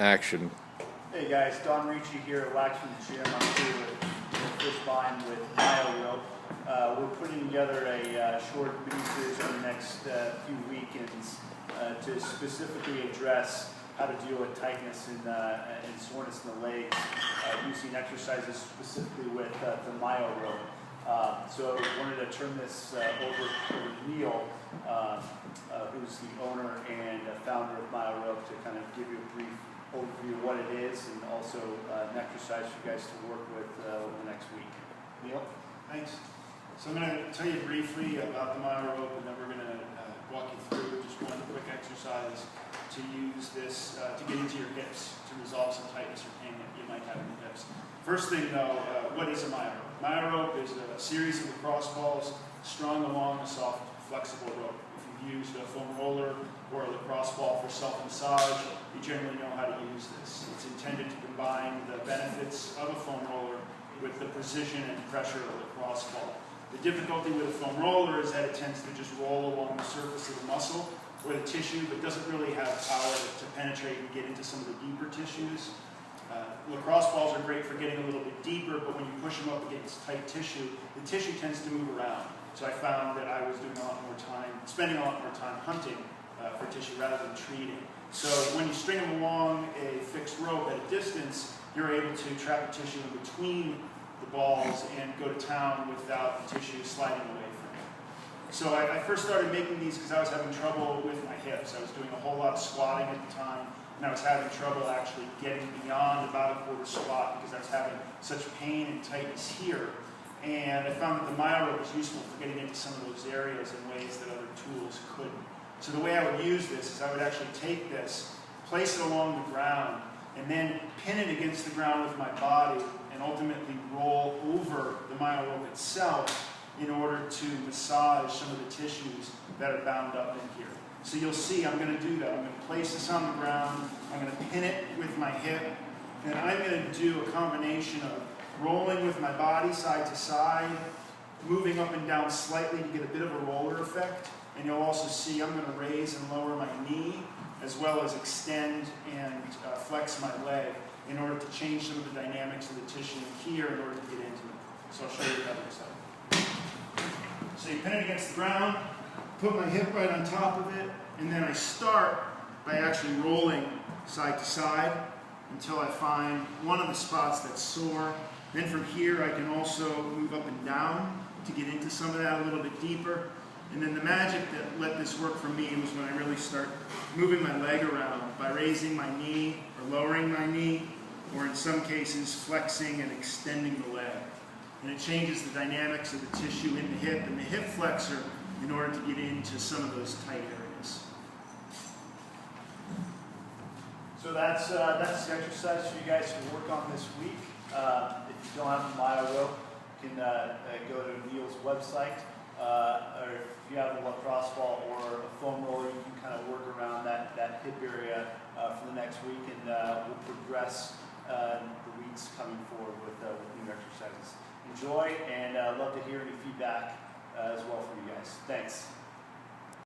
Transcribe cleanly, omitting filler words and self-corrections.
action. Hey guys, Don Ricci here at Waxman Gym. I'm here with Chris Vine with Myorope. We're putting together a short mini-series over the next few weekends to specifically address how to deal with tightness and soreness in the legs using exercises specifically with the Myorope. So I wanted to turn this over to Neil, who's the owner and founder of Myorope, to kind of give you a brief overview of what it is and also an exercise for you guys to work with over the next week. Neil? Thanks. So I'm going to tell you briefly about the Myorope, and then we're going to walk you through just one quick exercise to use this to get into your hips to resolve some tightness or pain that you might have in your hips. First thing though, what is a Myorope? Myorope is a series of lacrosse balls strung along a soft, flexible rope. If you've used a foam roller or a lacrosse ball for self-massage, you generally know how to use this. It's intended to combine the benefits of a foam roller with the precision and pressure of a lacrosse ball. The difficulty with a foam roller is that it tends to just roll along the surface of the muscle or the tissue, but doesn't really have power to penetrate and get into some of the deeper tissues. Lacrosse balls are great for getting a little bit deeper, but when you push them up against tight tissue, the tissue tends to move around. So I found that I was doing a lot more time, spending a lot more time hunting for tissue rather than treating. So when you string them along a fixed rope at a distance, you're able to trap the tissue in between the balls and go to town without the tissue sliding away from you. So I first started making these because I was having trouble with my hips. I was doing a whole lot of squatting at the time, and I was having trouble actually getting beyond about a quarter squat because I was having such pain and tightness here. And I found that the Myorope was useful for getting into some of those areas in ways that other tools couldn't. So the way I would use this is I would actually take this, place it along the ground, and then pin it against the ground with my body and ultimately roll over the Myorope itself in order to massage some of the tissues that are bound up in here. So you'll see I'm going to do that. I'm going to place this on the ground, I'm going to pin it with my hip, and I'm going to do a combination of rolling with my body side to side, moving up and down slightly to get a bit of a roller effect, and you'll also see I'm going to raise and lower my knee as well as extend and flex my leg in order to change some of the dynamics of the tissue here in order to get into it. So I'll show you the other side. So you pin it against the ground, put my hip right on top of it, and then I start by actually rolling side to side until I find one of the spots that's sore. Then from here I can also move up and down to get into some of that a little bit deeper. And then the magic that let this work for me was when I really start moving my leg around by raising my knee or lowering my knee, or in some cases flexing and extending the leg. And it changes the dynamics of the tissue in the hip and the hip flexor in order to get into some of those tight areas. So that's the exercise for you guys to work on this week. If you don't have a Myorope, you can go to Neil's website, or if you have a lacrosse ball or a foam roller, you can kind of work around that hip area for the next week, and we'll progress the weeks coming forward with new exercises. Enjoy, and I'd love to hear any feedback as well from you guys. Thanks.